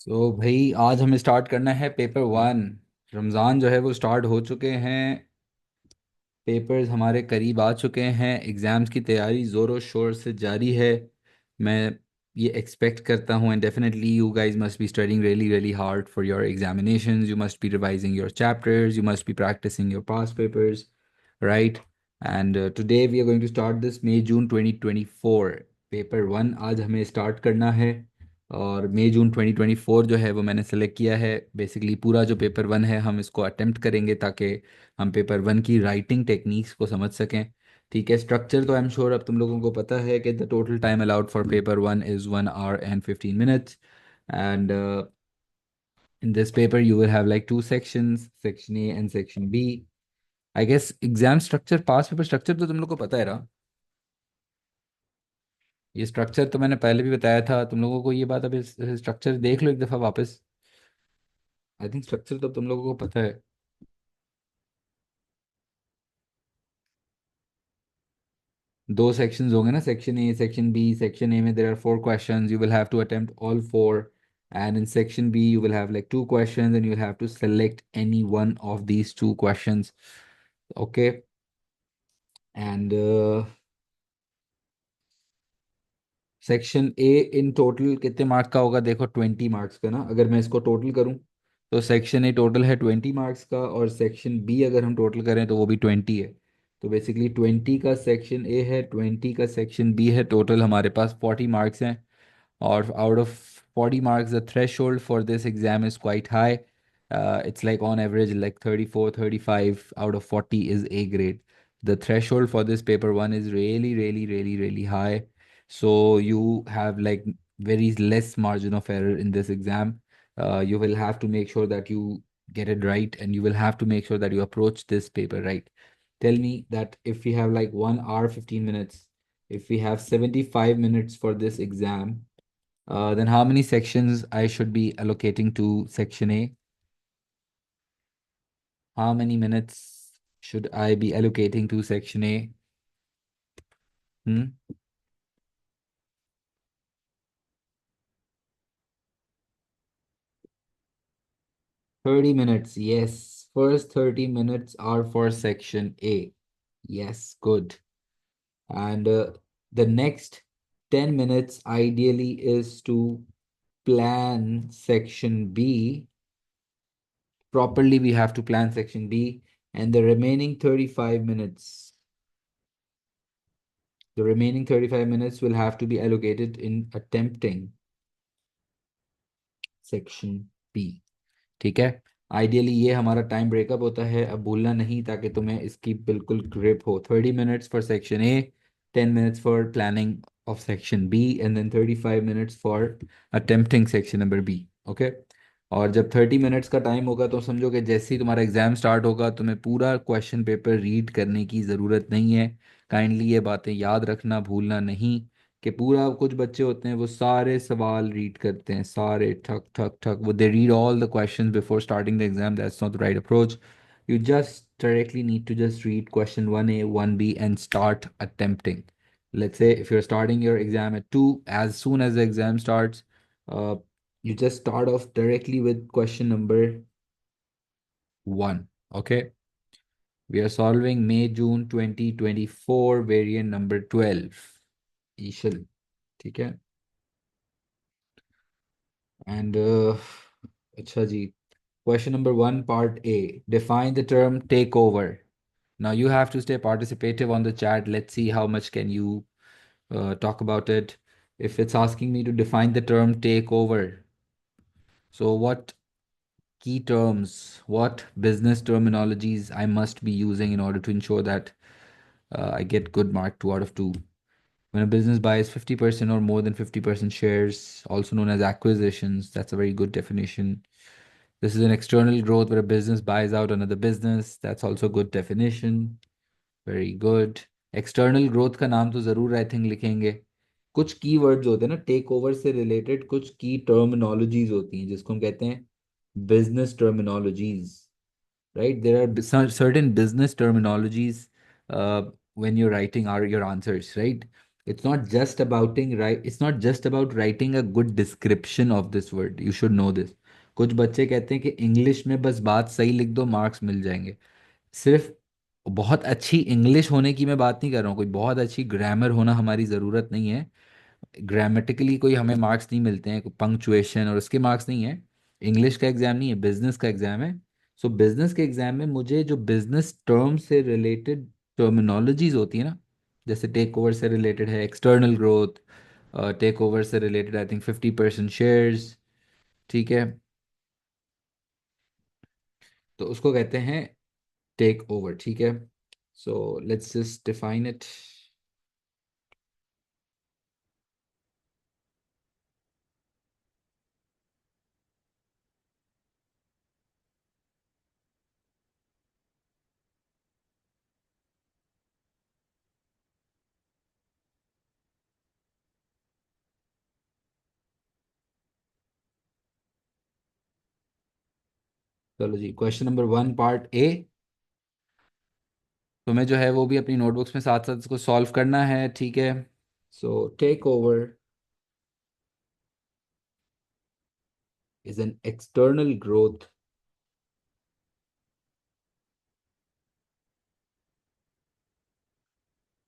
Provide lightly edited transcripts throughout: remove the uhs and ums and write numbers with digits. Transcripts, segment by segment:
तो भाई आज हमें स्टार्ट करना है पेपर वन। रमज़ान जो है वो स्टार्ट हो चुके हैं। पेपर्स हमारे करीब आ चुके हैं। एग्ज़ाम्स की तैयारी ज़ोरों शोर से जारी है। मैं ये एक्सपेक्ट करता हूँ and definitely you guys must be studying really really hard for your examinations. You must be revising your chapters, you must be practising your past papers, right? And today we are going to start this May June 2024 paper one. आज हमें start करना है। और मई June 2024 जो है वो मैंने select किया है। बेसिकली पूरा जो पेपर वन है हम इसको अटेम्प्ट करेंगे ताकि हम पेपर वन की राइटिंग टेक्निक्स को समझ सकें। ठीक है, स्ट्रक्चर तो आई एम श्योर अब तुम लोगों को पता है कि the total time allowed for paper one is 1 hour and 15 minutes। And in this paper you will have like two sections, section A and section B. I guess exam structure, pass paper structure तो तुम लोग को पता है ना। ये structure तो मैंने पहले भी बताया था तुम लोगों को। ये बात अब स्ट्रक्चर देख लो एक दफ़ा वापस। आई थिंक स्ट्रक्चर तो तुम लोगों को पता है। दो सेक्शंस होंगे ना, section A section B. Section A में there are 4 questions, you will have to attempt all four, and in section B you will have like 2 questions and you will have to select any one of these 2 questions. Okay, and section A in total कितने marks का होगा? देखो 20 marks का ना। अगर मैं इसको total करूं तो सेक्शन ए टोटल है 20 मार्क्स का, और सेक्शन बी अगर हम टोटल करें तो वो भी 20 है। तो बेसिकली 20 का सेक्शन ए है, 20 का सेक्शन बी है। टोटल हमारे पास 40 मार्क्स हैं। Or out of 40 marks, the threshold for this exam is quite high. It's like on average, like 34, 35 out of 40 is A grade. The threshold for this paper one is really, really, really, really high. So you have like very less margin of error in this exam. You will have to make sure that you get it right, and you will have to make sure that you approach this paper right. Tell me that if we have like 1 hour, 15 minutes, if we have 75 minutes for this exam, then how many sections I should be allocating to section A? How many minutes should I be allocating to section A? Hmm? 30 minutes. Yes. First 30 minutes are for section A. Yes, good. And the next 10 minutes ideally is to plan section B. Properly, we have to plan section B. And the remaining 35 minutes will have to be allocated in attempting section B. ठीक है, ideally ये हमारा time breakup होता है। अब भूलना नहीं ताकि तुम्हें इसकी बिल्कुल ग्रिप हो। 30 minutes for section A, 10 minutes for planning of section B, and then 35 minutes for attempting section number B. Okay. और जब 30 मिनट्स का टाइम होगा तो समझो कि जैसे ही तुम्हारा एग्जाम स्टार्ट होगा तुम्हें पूरा क्वेश्चन पेपर रीड करने की ज़रूरत नहीं है। काइंडली ये बातें याद रखना, भूलना नहीं कि पूरा, कुछ बच्चे होते हैं वो सारे सवाल रीड करते हैं, सारे ठक ठक ठक, वो they read all the questions before starting the exam. That's not the right approach. You just directly need to just read question 1A, 1B and start attempting. Let's say if you're starting your exam at 2, as soon as the exam starts, uh, you just start off directly with question number 1. Okay. We are solving May June 2024 variant number 12. Ishal. ठीक है। And अच्छा जी, question number 1 part A, define the term takeover. Now you have to stay participative on the chat. Let's see how much can you talk about it. If it's asking me to define the term takeover, so what key terms, what business terminologies I must be using in order to ensure that I get good mark 2 out of 2. When a business buys 50% or more than 50% shares, also known as acquisitions, that's a very good definition. This is an external growth where a business buys out another business. That's also a good definition. Very good. External growth का नाम तो ज़रूर I think लिखेंगे। कुछ की words होते हैं ना टेक ओवर से रिलेटेड, कुछ की टर्मिनोलॉजीज होती हैं जिसको हम कहते हैं business terminologies, right? There are certain business terminologies when you're writing your answers, right? It's not just about writing a good description of this word. You should know this. कुछ बच्चे कहते हैं कि इंग्लिश में बस बात सही लिख दो, मार्क्स मिल जाएंगे। सिर्फ बहुत अच्छी इंग्लिश होने की मैं बात नहीं कर रहा हूँ, कोई बहुत अच्छी ग्रामर होना हमारी ज़रूरत नहीं है। ग्रामेटिकली कोई हमें मार्क्स नहीं मिलते हैं, पंक्चुएशन और उसके मार्क्स नहीं है। इंग्लिश का एग्जाम नहीं है, बिजनेस का एग्जाम है। सो बिजनेस के एग्जाम में मुझे जो बिजनेस टर्म से रिलेटेड टर्मिनोलॉजीज होती है ना, जैसे टेक ओवर से रिलेटेड है एक्सटर्नल ग्रोथ, टेक ओवर से रिलेटेड आई थिंक 50% शेयर्स, ठीक है, तो उसको कहते हैं टेक ओवर, ठीक है। So let's just define it. चलो जी, क्वेश्चन नंबर 1 पार्ट ए। तुम्हें जो है वो भी अपनी नोटबुक्स में साथ साथ इसको सॉल्व करना है, ठीक है। So take over is an external growth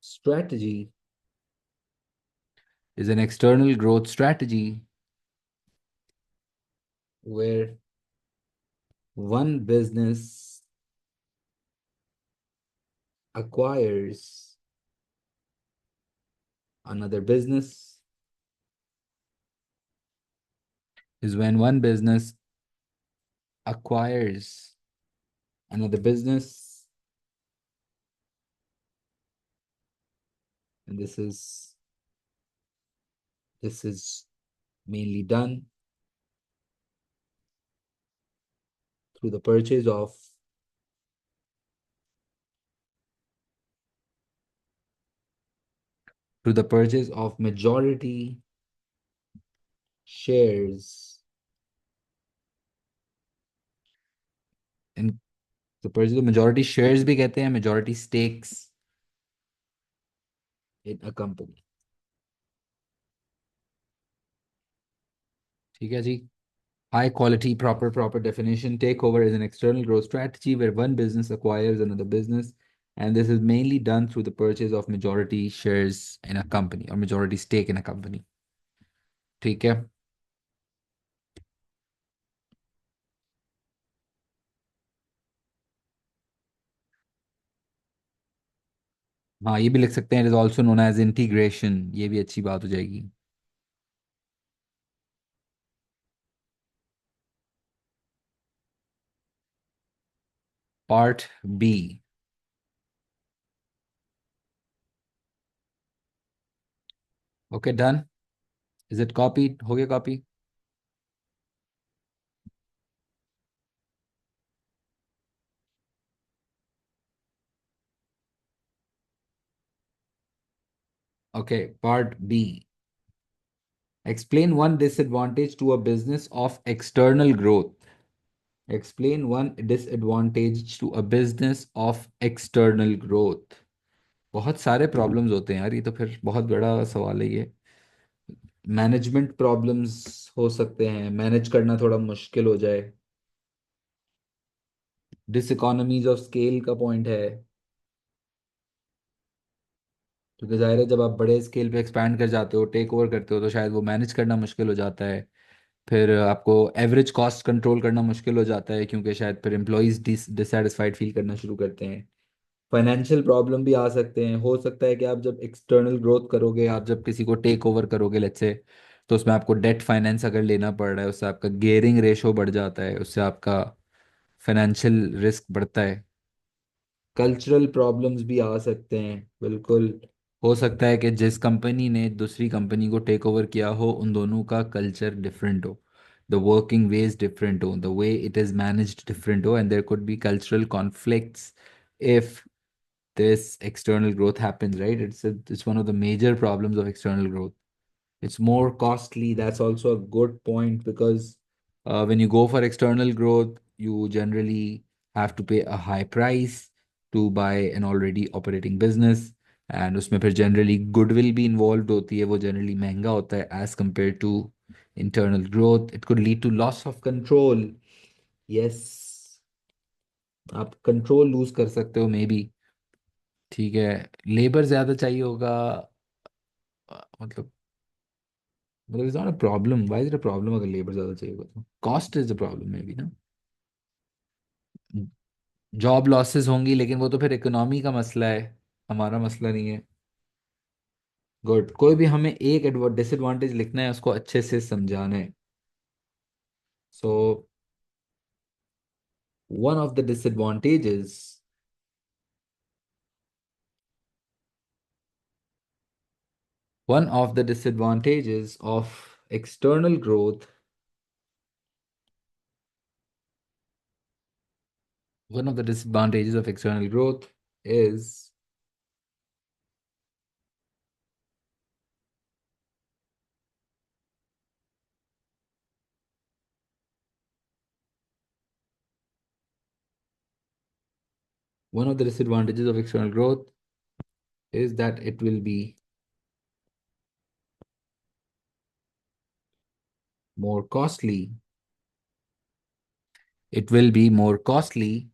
strategy is an external growth strategy where one business acquires another business, is when one business acquires another business, and this is mainly done through the purchase of majority shares in the purchase of majority shares भी कहते हैं majority stakes in a company, ठीक है जी। High quality, proper definition. Takeover is an external growth strategy where one business acquires another business, and this is mainly done through the purchase of majority shares in a company or majority stake in a company. ठीक है। हाँ, ये भी लिख सकते हैं, it is also known as integration, ये भी अच्छी बात हो जाएगी। Part B. Okay, done. Is it copy? हो गया copy? Okay, part B. Explain one disadvantage to a business of external growth. Explain one disadvantage to a business of external growth। बहुत सारे प्रॉब्लम्स होते हैं यार, ये तो फिर बहुत बड़ा सवाल है ये। मैनेजमेंट प्रॉब्लम्स हो सकते हैं, मैनेज करना थोड़ा मुश्किल हो जाए। डिसइकोनॉमीज ऑफ स्केल का पॉइंट है, क्योंकि जाहिर है जब आप बड़े स्केल पे एक्सपैंड कर जाते हो, टेक ओवर करते हो, तो शायद वो मैनेज करना मुश्किल हो जाता है। फिर आपको एवरेज कॉस्ट कंट्रोल करना मुश्किल हो जाता है, क्योंकि शायद फिर एम्प्लॉयज डिससेटिस्फाइड फील करना शुरू करते हैं। फाइनेंशियल प्रॉब्लम भी आ सकते हैं। हो सकता है कि आप जब एक्सटर्नल ग्रोथ करोगे, आप जब किसी को टेक ओवर करोगे लेट्स से, तो उसमें आपको डेट फाइनेंस अगर लेना पड़ रहा है, उससे आपका गेयरिंग रेशो बढ़ जाता है, उससे आपका फाइनेंशियल रिस्क बढ़ता है। कल्चरल प्रॉब्लम्स भी आ सकते हैं, बिल्कुल। हो सकता है कि जिस कंपनी ने दूसरी कंपनी को टेक ओवर किया हो, उन दोनों का कल्चर डिफरेंट हो, द वर्किंग वेज डिफरेंट हो, the way it is managed different हो, and there could be cultural conflicts if this external growth happens, right? It's one of the major problems of external growth. It's more costly. That's also a good point, because when you go for external growth, you generally have to pay a high price to buy an already operating business. And उसमें फिर generally goodwill भी involve होती है, वो generally महंगा होता है as compare to internal growth. It could lead to loss of control. Yes, आप कंट्रोल लूज कर सकते हो मे बी। ठीक है, लेबर ज़्यादा चाहिए होगा। मतलब it's not a problem. Why is it a problem अगर लेबर ज़्यादा चाहिए होगा तो? Cost is the problem may be ना। जॉब लॉसेस होंगी, लेकिन वो तो फिर इकोनॉमी का मसला है, हमारा मसला नहीं है। गुड, कोई भी हमें एक डिसएडवांटेज लिखना है, उसको अच्छे से समझाना है। So one of the disadvantages, one of the disadvantages of external growth, one of the disadvantages of external growth is one of the disadvantages of external growth is that it will be more costly. It will be more costly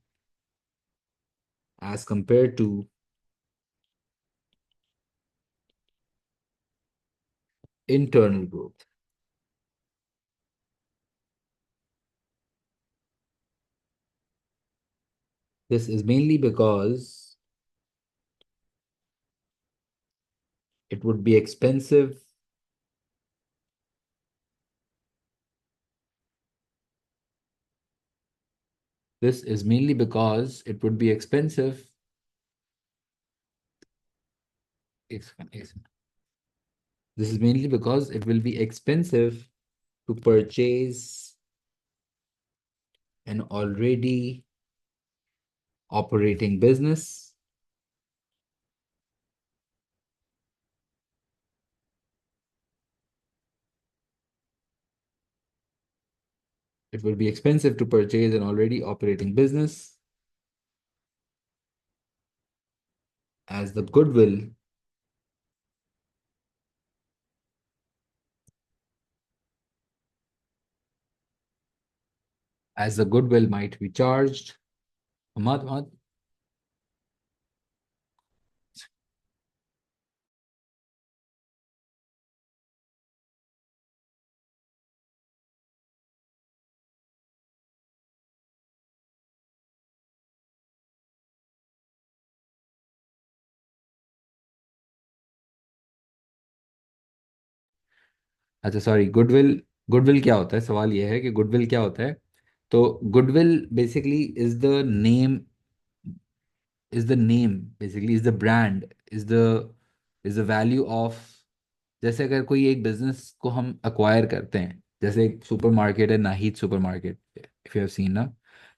as compared to internal growth. This is mainly because it would be expensive. This is mainly because it would be expensive. This is mainly because it will be expensive to purchase an already operating business. It will be expensive to purchase an already operating business, as the goodwill might be charged. Hamad, Hamad. अच्छा sorry, goodwill. Goodwill क्या होता है, सवाल यह है कि goodwill क्या होता है। तो goodwill basically is the name, is the name basically is the brand, is the value of. जैसे अगर कोई एक बिजनेस को हम अक्वायर करते हैं, जैसे एक सुपरमार्केट है Nahid supermarket, if you have seen ना।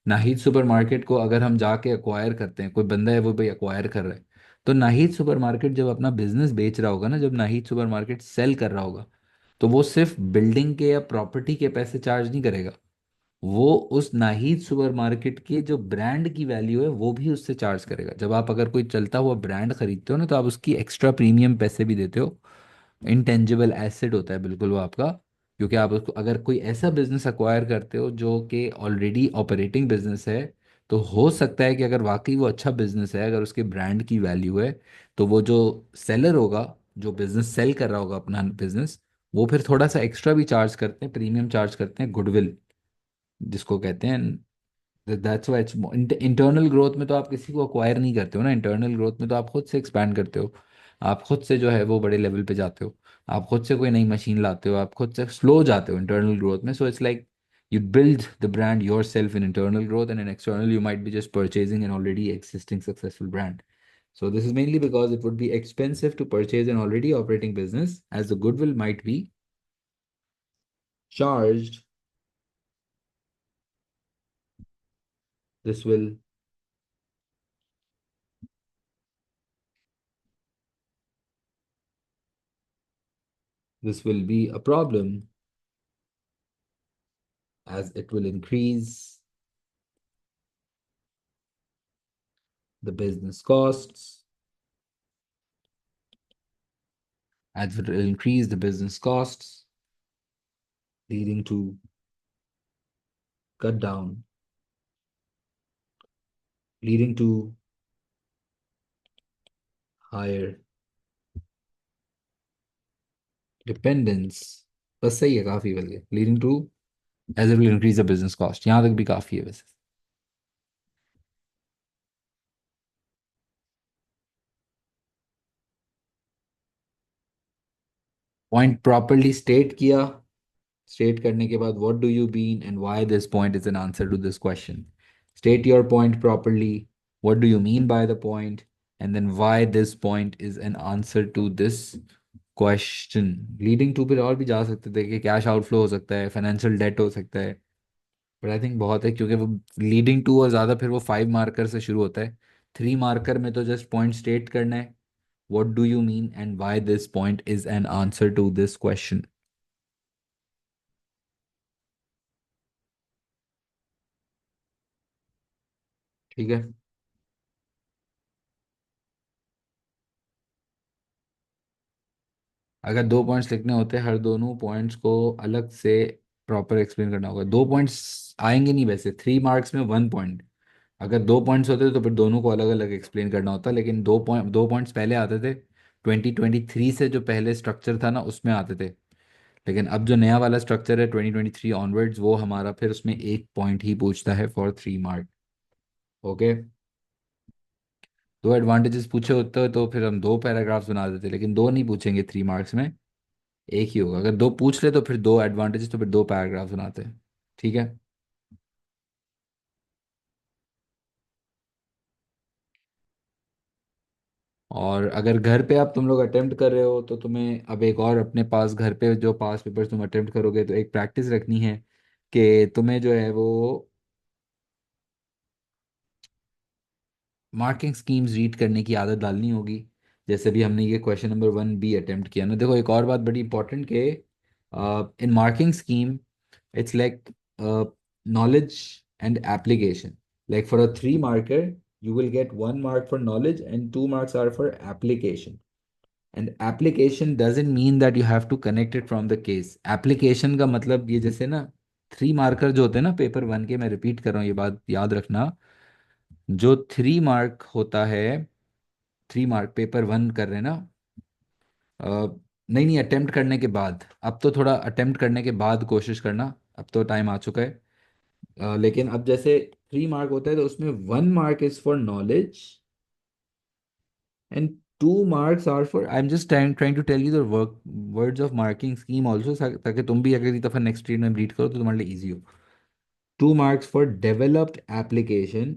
नाहिद सुपरमार्केट को अगर हम जाके अक्वायर करते हैं, कोई बंदा है वो भाई अक्वायर कर रहा है, तो नाहिद सुपरमार्केट जब अपना बिजनेस बेच रहा होगा ना, जब नाहिद सुपरमार्केट सेल कर रहा होगा, तो वो सिर्फ बिल्डिंग के या प्रॉपर्टी के पैसे चार्ज नहीं करेगा, वो उस नाहिद सुपरमार्केट के जो ब्रांड की वैल्यू है वो भी उससे चार्ज करेगा। जब आप अगर कोई चलता हुआ ब्रांड खरीदते हो ना, तो आप उसकी एक्स्ट्रा प्रीमियम पैसे भी देते हो। इंटेंजिबल एसेट होता है बिल्कुल वो आपका। क्योंकि आप उसको अगर कोई ऐसा बिजनेस अक्वायर करते हो जो कि ऑलरेडी ऑपरेटिंग बिजनेस है, तो हो सकता है कि अगर वाकई वो अच्छा बिजनेस है, अगर उसके ब्रांड की वैल्यू है, तो वो जो सेलर होगा, जो बिजनेस सेल कर रहा होगा अपना बिजनेस, वो फिर थोड़ा सा एक्स्ट्रा भी चार्ज करते हैं, प्रीमियम चार्ज करते हैं, गुडविल जिसको कहते हैं। That's why it's internal growth में तो आप किसी को अक्वायर नहीं करते हो ना, इंटरनल ग्रोथ में तो आप खुद से एक्सपैंड करते हो। आप खुद से जो है वो बड़े लेवल पे जाते हो। आप खुद से कोई नई मशीन लाते हो, आप खुद से स्लो जाते हो इंटरनल ग्रोथ में। So it's like you build the brand yourself in internal growth, and in external you might be just purchasing an already existing successful brand. So this is mainly because it would be expensive to purchase an already operating business, as the goodwill might be charged. This will this will be a problem, as it will increase the business costs as it will increase the business costs, leading to cut down, leading to higher dependence. बस सही है, काफी बल गया, leading to as it will increase the business cost, यहाँ तक भी काफी है वैसे. पॉइंट प्रॉपरली स्टेट किया, स्टेट करने के बाद what do you mean and why this point is an answer to this question. State your point properly, what do you mean by the point, and then why this point is an answer to this question. Leading to फिर और भी जा सकते थे कि cash outflow हो सकता है, फाइनेंशियल डेट हो सकता है, बट आई थिंक बहुत है क्योंकि वो लीडिंग टू और ज़्यादा फिर वो 5 मार्कर से शुरू होता है. 3 मार्कर में तो जस्ट पॉइंट स्टेट करना है, what do you mean and why this point is an answer to this question. ठीक है. अगर 2 पॉइंट्स लिखने होते हैं, हर दोनों पॉइंट्स को अलग से प्रॉपर एक्सप्लेन करना होगा. 2 पॉइंट्स आएंगे नहीं वैसे, 3 मार्क्स में 1 पॉइंट. अगर 2 पॉइंट्स होते तो फिर दोनों को अलग अलग एक्सप्लेन करना होता, लेकिन 2 पॉइंट्स पहले आते थे. 2023 से जो पहले स्ट्रक्चर था ना उसमें आते थे, लेकिन अब जो नया वाला स्ट्रक्चर है 2023 ऑनवर्ड्स, वो हमारा फिर उसमें 1 पॉइंट ही पूछता है फॉर 3 मार्क. ओके. 2 एडवांटेजेस पूछे होते तो फिर हम 2 पैराग्राफ्स बना देते, लेकिन दो नहीं पूछेंगे 3 मार्क्स में, एक ही होगा. अगर दो पूछ ले तो फिर 2 एडवांटेजेस, तो फिर 2 पैराग्राफ्स बनाते हैं. ठीक है. और अगर घर पे आप तुम लोग अटेम्प्ट कर रहे हो तो तुम्हें अब एक और अपने पास घर पे जो पास पेपर्स तुम अटेम्प्ट करोगे तो एक प्रैक्टिस रखनी है कि तुम्हें जो है वो मार्किंग स्कीम्स रीड करने की आदत डालनी होगी. जैसे भी हमने ये क्वेश्चन नंबर 1B अटेम्प्ट किया ना, देखो एक और बात बड़ी इंपॉर्टेंट कि इन marking scheme it's like knowledge and application. Like for a 3 marker, you will get 1 mark for knowledge and 2 marks are for application. And application doesn't mean that you have to connect it from the case. Application का मतलब ये जैसे ना 3 marker जो होते हैं ना paper 1 के, मैं रिपीट कर रहा हूँ ये बात याद रखना. जो 3 मार्क होता है, 3 मार्क पेपर 1 कर रहे हैं ना, नहीं नहीं, अटेम्प्ट करने के बाद. अब तो थोड़ा अटेम्प्ट करने के बाद कोशिश करना, अब तो टाइम आ चुका है. लेकिन अब जैसे 3 मार्क होता है तो उसमें 1 mark is for knowledge and 2 marks are for, I am just trying to tell you the work words of marking scheme also, ताकि तुम भी अगली दफा नेक्स्ट रीड में रीड करो तो तुम्हारे लिए ईजी हो. 2 मार्क्स फॉर डेवलप्ड एप्लीकेशन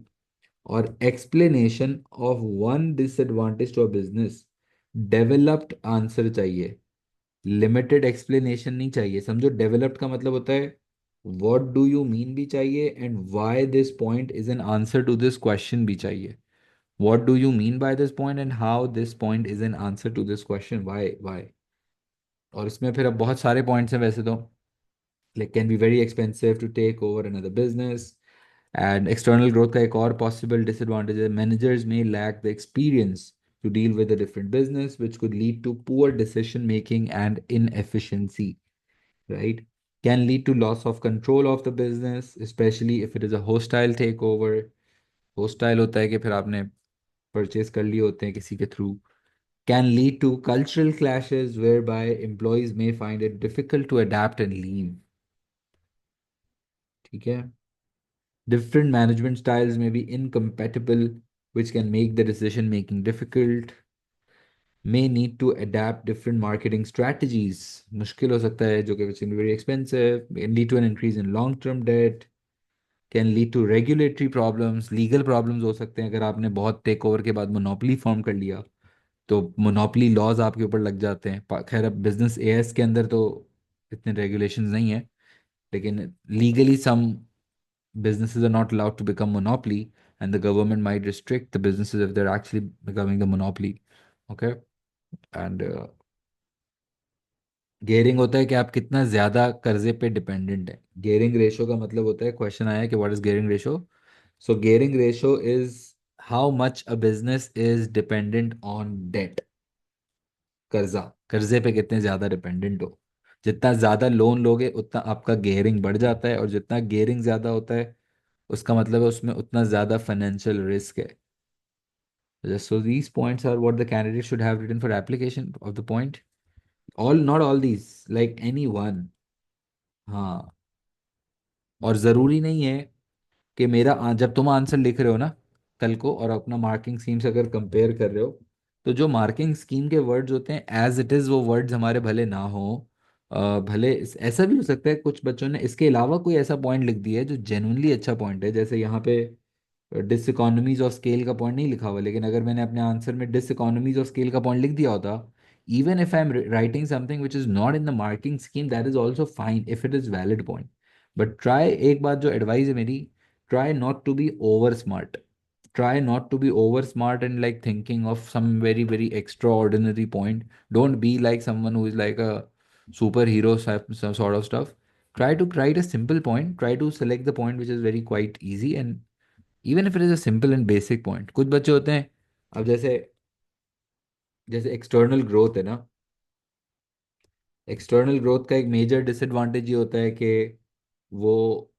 और explanation of one disadvantage to a business. Developed answer चाहिए, लिमिटेड एक्सप्लेनेशन नहीं चाहिए. समझो, डेवलप्ड का मतलब होता है व्हाट डू यू मीन भी चाहिए and why this point is an answer to this question भी चाहिए. What do you mean by this point and how this point is an answer to this question, why. और इसमें फिर अब बहुत सारे पॉइंट्स हैं वैसे तो, like can be very expensive to take over another business. And external growth का एक और पॉसिबल डिसएडवांटेज है, मैनेजर्स में lack the experience to deal with a different business which could lead to poor decision making and inefficiency, right? Can lead to loss of control of the business, especially if it is a hostile takeover. Hostile होता है कि फिर आपने purchase कर लिए होते हैं किसी के through. Can lead to cultural clashes whereby employees may find it difficult to adapt and leave. ठीक है. Different management styles may be incompatible, which can make the decision making difficult. May need to adapt different marketing strategies. मुश्किल हो सकता है, जो कि which can be very expensive. Can lead to an increase in long term debt. Can lead to regulatory problems. Legal problems हो सकते हैं अगर आपने बहुत टेक ओवर के बाद मोनोपोली फॉर्म कर लिया तो मोनोपोली लॉज आपके ऊपर लग जाते हैं. खैर अब बिजनेस एएस के अंदर तो इतने रेगुलेशंस नहीं है, लेकिन legally some businesses are not allowed to become monopoly, and the government might restrict the businesses if they're actually becoming the monopoly. Okay. And gearing होता है कि आप कितना ज्यादा कर्जे पे डिपेंडेंट है. गेयरिंग रेशो का मतलब होता है, क्वेश्चन आया कि what is gearing ratio. So gearing ratio is how much a business is dependent on debt, कर्जा. कर्जे पे कितने ज़्यादा डिपेंडेंट हो। जितना ज़्यादा लोन लोगे उतना आपका गेयरिंग बढ़ जाता है, और जितना गेयरिंग ज़्यादा होता है उसका मतलब है उसमें उतना ज़्यादा फाइनेंशियल रिस्क है। So these points are what the candidate should have written for application of the point. All, not all these, like any one. हाँ, और ज़रूरी नहीं है कि जब तुम आंसर लिख रहे हो ना कल को, और अपना मार्किंग स्कीम से अगर कंपेयर कर रहे हो, तो जो मार्किंग स्कीम के वर्ड्स होते हैं एज इट इज़ वो वर्ड्स हमारे भले ना हो। भले ऐसा भी हो सकता है कुछ बच्चों ने इसके अलावा कोई ऐसा पॉइंट लिख दिया है जो जेन्युइनली अच्छा पॉइंट है, जैसे यहाँ पे डिसइकोनॉमीज ऑफ स्केल का पॉइंट नहीं लिखा हुआ, लेकिन अगर मैंने अपने आंसर में डिसइकोनॉमीज ऑफ स्केल का पॉइंट लिख दिया होता, even if I am writing something which is not in the marking scheme, that is also fine if it is valid point. But try, एक बात जो एडवाइस है मेरी, try not to be over smart. Try not to be over smart and like thinking of some very, very extraordinary point. Don't be like someone who is like a superhero, some sort of stuff. Try to write a simple point. Try to select the point which is very quite easy, and even if it is a simple and basic point. कुछ बच्चे होते हैं, अब जैसे जैसे external growth है ना, external growth का एक मेजर डिसएडवांटेज ये होता है कि वो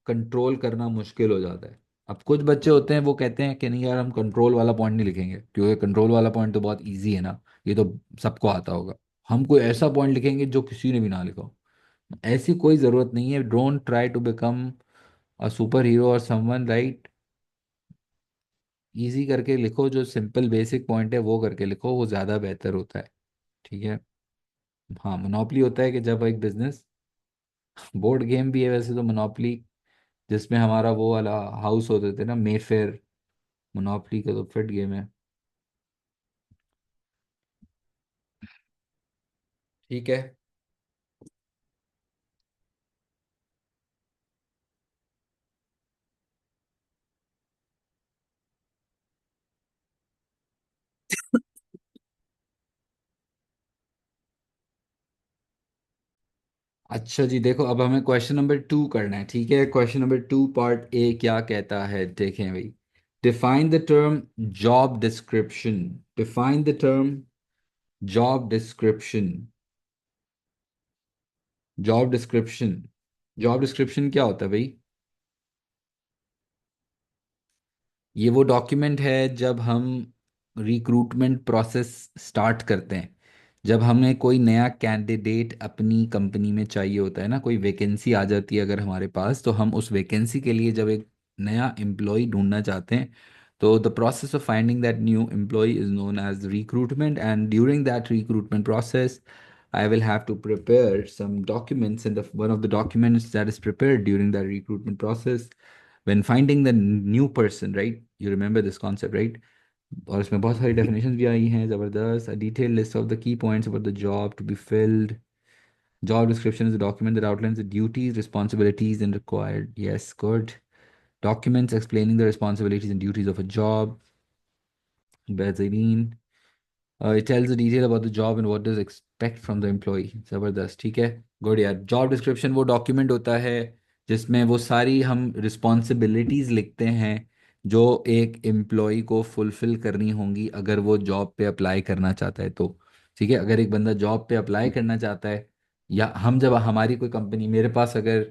कंट्रोल करना मुश्किल हो जाता है। अब कुछ बच्चे होते हैं वो कहते हैं कि नहीं यार, हम कंट्रोल वाला पॉइंट नहीं लिखेंगे क्योंकि कंट्रोल वाला पॉइंट तो बहुत इजी है ना, ये तो सबको आता होगा। हम कोई ऐसा पॉइंट लिखेंगे जो किसी ने भी ना लिखा हो। ऐसी कोई ज़रूरत नहीं है। Don't try to become a super hero और समवन, राइट। इजी करके लिखो, जो सिंपल बेसिक पॉइंट है वो करके लिखो, वो ज़्यादा बेहतर होता है। ठीक है। हाँ, मोनोपली होता है कि जब एक बिजनेस, बोर्ड गेम भी है वैसे तो मोनोपली, जिसमें हमारा वो वाला हाउस होते थे ना, मेफेयर। मोनोपली का तो फिट गेम है। ठीक है। अच्छा जी, देखो अब हमें क्वेश्चन नंबर 2 करना है। ठीक है, क्वेश्चन नंबर 2 पार्ट ए क्या कहता है, देखें भाई। Define the term job description. Define the term job description. Job description. Job description क्या होता है भाई? ये वो डॉक्यूमेंट है जब हम रिक्रूटमेंट प्रोसेस स्टार्ट करते हैं। जब हमें कोई नया कैंडिडेट अपनी कंपनी में चाहिए होता है ना, कोई वैकेंसी आ जाती है अगर हमारे पास, तो हम उस वैकेंसी के लिए जब एक नया एम्प्लॉय ढूंढना चाहते हैं, तो the process of finding that new employee is known as recruitment, and during that recruitment process I will have to prepare some documents, and one of the documents that is prepared during that recruitment process when finding the new person, right? You remember this concept, right? और इसमें बहुत सारी definitions भी आई हैं ज़बरदस्त। A detailed list of the key points about the job to be filled. Job description is a document that outlines the duties, responsibilities, and required. Yes, good. Documents explaining the responsibilities and duties of a job. बेहतरीन। It tells the detail about the job and what does expect from the employ. ज़बरदस्त, ठीक है। Good यार। Job description वो document होता है जिसमें वो सारी हम रिस्पॉन्सिबिलिटीज़ लिखते हैं जो एक एम्प्लॉय को फुलफिल करनी होंगी अगर वो जॉब पे अप्लाई करना चाहता है तो। ठीक है, अगर एक बंदा जॉब पे अप्लाई करना चाहता है, या हम जब हमारी कोई कंपनी, मेरे पास अगर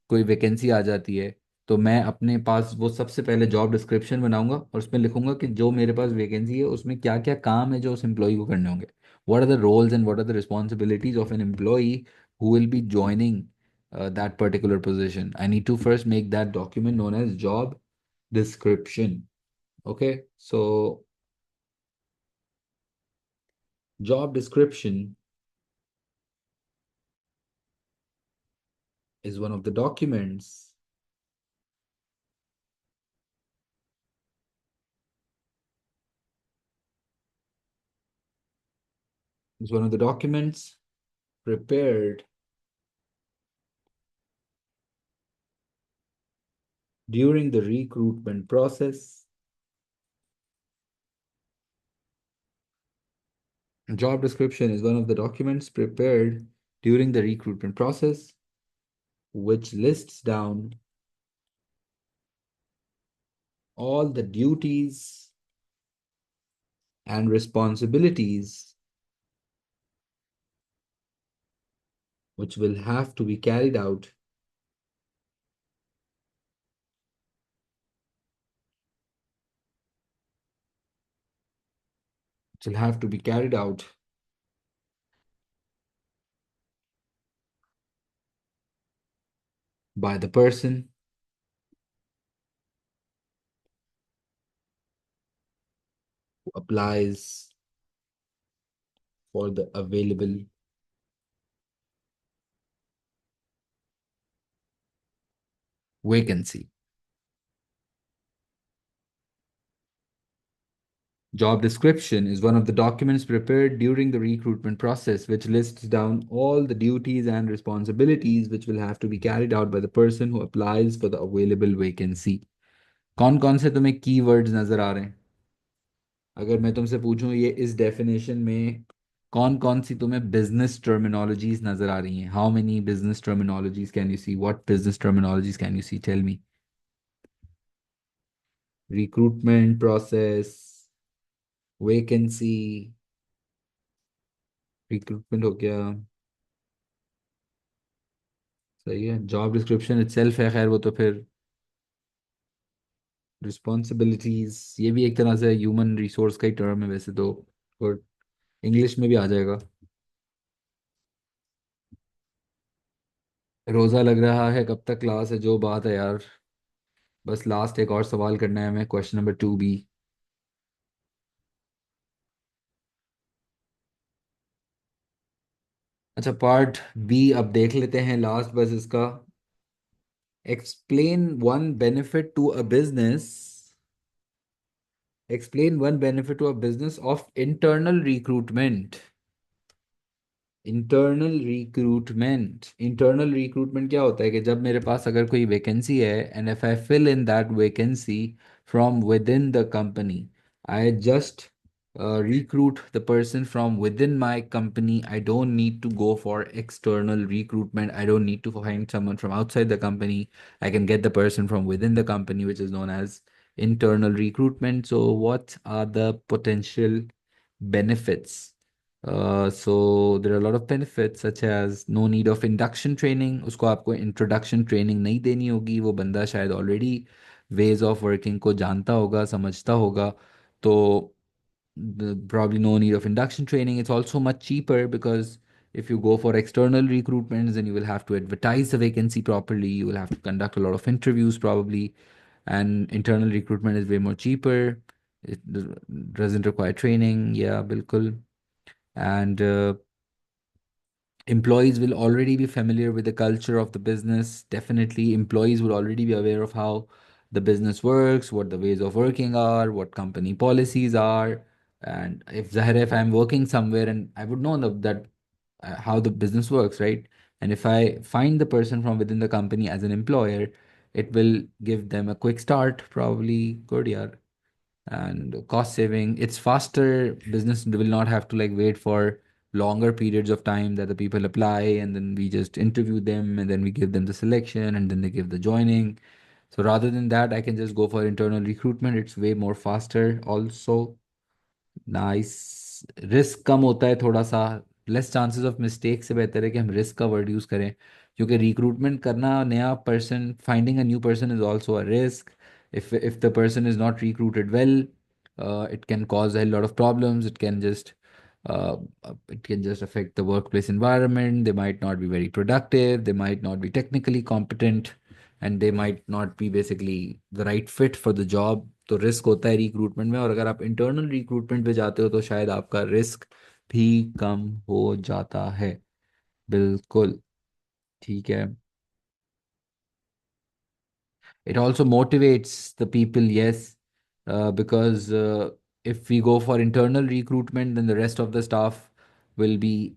कोई वैकेंसी आ जाती है, तो मैं अपने पास वो सबसे पहले जॉब डिस्क्रिप्शन बनाऊंगा और उसमें लिखूंगा कि जो मेरे पास वैकेंसी है उसमें क्या क्या काम है जो उस एम्प्लॉय को करने होंगे। What are the roles and what are the responsibilities of an employ who will be joining that particular position. I need to first make that document known as job description. Okay, so job description is one of the documents, is one of the documents prepared during the recruitment process. Job description is one of the documents prepared during the recruitment process, which lists down all the duties and responsibilities which will have to be carried out, which will have to be carried out by the person who applies for the available vacancy. Job description is one of the documents prepared during the recruitment process, which lists down all the duties and responsibilities which will have to be carried out by the person who applies for the available vacancy. कौन कौन से तुम्हें keywords नजर आ रहे हैं? अगर मैं तुमसे पूछूं ये इस डेफिनेशन में कौन कौन सी तुम्हें बिजनेस टर्मिनोलॉजीज नजर आ रही हैं? How many business terminologies can you see? What business terminologies can you see? Tell me. Recruitment process, vacancy, recruitment हो गया, सही है. जॉब डिस्क्रिप्शन इटसेल्फ है, खैर वो तो फिर रिस्पॉन्सिबिलिटीज, ये भी एक तरह से ह्यूमन रिसोर्स का ही टर्म है वैसे तो, और इंग्लिश में भी आ जाएगा. रोज़ा लग रहा है, कब तक क्लास है? जो बात है यार, बस लास्ट एक और सवाल करना है हमें, क्वेश्चन नंबर 2B. अच्छा, पार्ट B अब देख लेते हैं, लास्ट बस इसका. Explain one benefit to a business, explain one benefit to a business of internal recruitment. Internal recruitment क्या होता है कि जब मेरे पास अगर कोई वैकेंसी है, and if I fill in that vacancy from within the company, I just recruit the person from within my company. I don't need to go for external recruitment. I don't need to find someone from outside the company. I can get the person from within the company, which is known as internal recruitment. So what are the potential benefits? So there are a lot of benefits such as no need of induction training. उसको आपको introduction training नहीं देनी होगी, वो बंदा शायद already ways of working को जानता होगा, समझता होगा. तो probably no need of induction training. It's also much cheaper because if you go for external recruitments, then you will have to advertise the vacancy properly. You will have to conduct a lot of interviews probably, and internal recruitment is way more cheaper. It doesn't require training. Yeah, bilkul. And employees will already be familiar with the culture of the business. Definitely, employees will already be aware of how the business works, what the ways of working are, what company policies are. And if Zahir, if I'm working somewhere and I would know that how the business works, right? And if I find the person from within the company as an employer, it will give them a quick start, probably. Good, yeah. And cost saving, it's faster. Business will not have to like wait for longer periods of time that the people apply, and then we just interview them, and then we give them the selection, and then they give the joining. So rather than that, I can just go for internal recruitment. It's way more faster also. Nice. Risk कम होता है थोड़ा सा, less chances of mistake से बेहतर है कि हम रिस्क का वर्ड यूज़ करें, क्योंकि रिक्रूटमेंट करना, नया person, finding a new person is also a risk. if the person is not recruited well, it can cause a lot of problems. Uh, it can just affect the workplace environment. They might not be very productive, they might not be technically competent, and they might not be basically the right fit for the job. तो risk होता है recruitment में, और अगर आप internal recruitment पे जाते हो तो शायद आपका रिस्क भी कम हो जाता है. बिल्कुल. ठीक है. It also motivates the people, yes, because if we go for internal recruitment, then the rest of the staff will be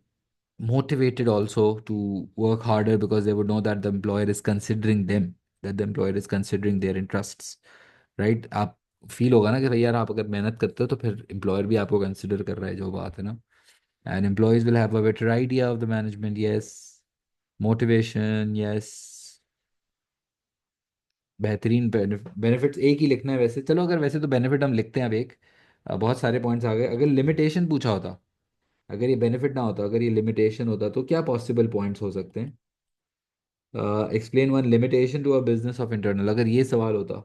motivated also to work harder because they would know that the employer is considering them, that the employer is considering their interests, right? आप feel होगा ना कि भाई यार, आप अगर मेहनत करते हो तो फिर एम्प्लॉयर भी आपको कंसिडर कर रहा है, जो बात है ना. And employees will have a better idea of the management, yes. Motivation, yes. बेहतरीन बेनिफिट्स एक ही लिखना है वैसे. चलो, अगर वैसे तो बेनिफिट हम लिखते हैं अब एक. बहुत सारे पॉइंट्स आ गए. अगर लिमिटेशन पूछा होता, अगर ये बेनिफिट ना होता, अगर ये लिमिटेशन होता, तो क्या पॉसिबल पॉइंट्स हो सकते हैं? Explain one limitation to a business of internal, अगर ये सवाल होता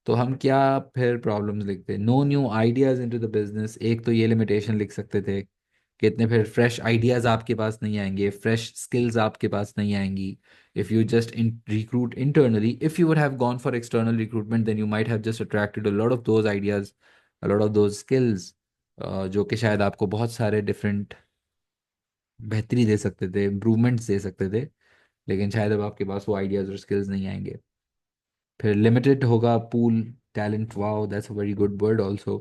तो हम क्या फिर प्रॉब्लम्स लिखते? No new ideas into the business, एक तो ये लिमिटेशन लिख सकते थे कि इतने फिर फ्रेश आइडियाज आपके पास नहीं आएंगे, फ्रेश स्किल्स आपके पास नहीं आएंगी। If you just recruit internally, if you would have gone for external recruitment, then you might have just attracted a lot of those ideas, a lot of those skills, जो कि शायद आपको बहुत सारे डिफरेंट बेहतरी दे सकते थे, इम्प्रूवमेंट्स दे सकते थे। लेकिन शायद अब आपके पास वो आइडियाज और स्किल्स नहीं आएंगे। फिर लिमिटेड होगा pool talent, wow that's a very good word also,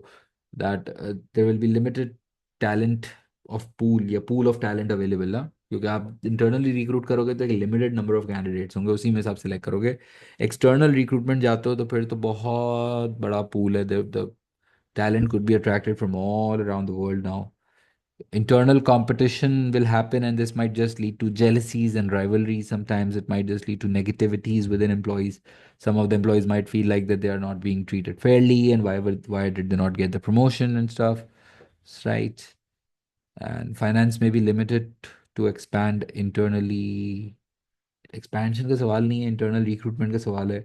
that there will be limited talent of pool, या पूल ऑफ टैलेंट अवेलेबल ना, क्योंकि आप इंटरनली रिक्रूट करोगे तो एक लिमिटेड नंबर ऑफ कैंडिडेट्स होंगे, उसी में हिसाब से सेलेक्ट करोगे। एक्सटर्नल रिक्रूटमेंट जाते हो तो फिर तो बहुत बड़ा पूल है, the talent could be attracted from all around the world now. Internal competition will happen, and this might just lead to jealousies and rivalries. Sometimes it might just lead to negativities within employees. Some of the employees might feel like that they are not being treated fairly, and why did they not get the promotion and stuff, right? And finance may be limited to expand internally. Expansion का सवाल नहीं है, internal recruitment का सवाल है।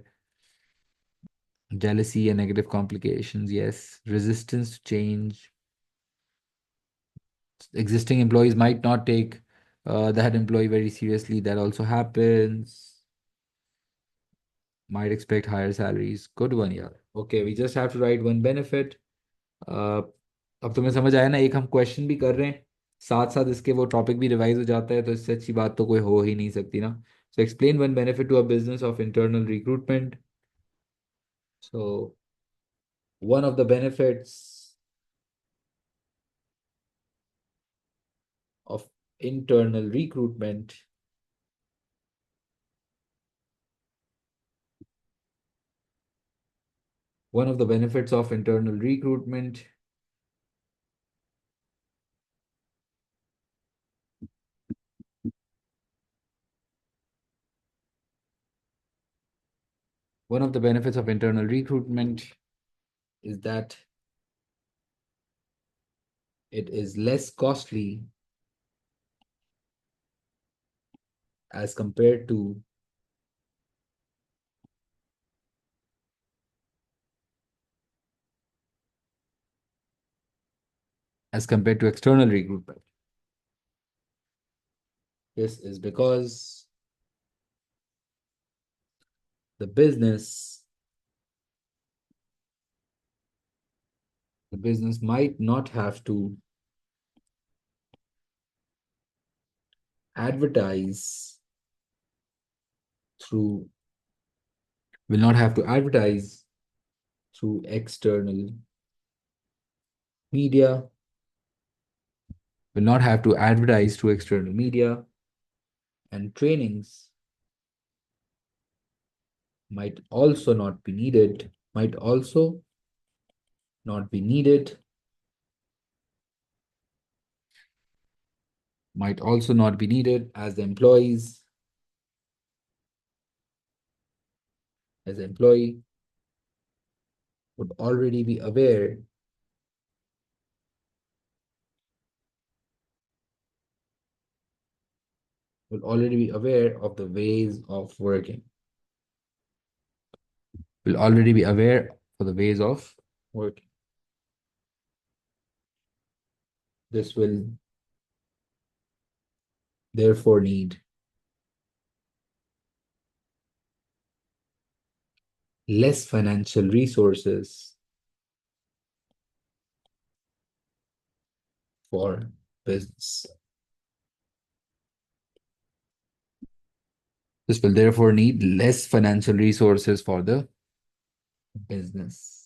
Jealousy and negative complications, yes. Resistance to change. Existing employees might not take that employee very seriously. That also happens. Might expect higher salaries. Good one, yeah. Okay, we just have to write one benefit. uh, अब तुम्हें समझ आया ना, एक हम question भी कर रहे हैं, साथ साथ इसके वो टॉपिक भी रिवाइज हो जाता है, तो इससे अच्छी बात तो कोई हो ही नहीं सकती ना। So explain one benefit to a business of internal recruitment. So one of the benefits of internal recruitment, one of the benefits of internal recruitment one of the benefits of internal recruitment is that it is less costly as compared to external recruitment. This is because the business the business might not have to advertise through will not have to advertise through external media, will not have to advertise through external media, and trainings might also not be needed, might also not be needed, as the employee would already be aware of the ways of working, will already be aware for the ways of working. This will therefore need less financial resources for business. This will therefore need less financial resources for the business.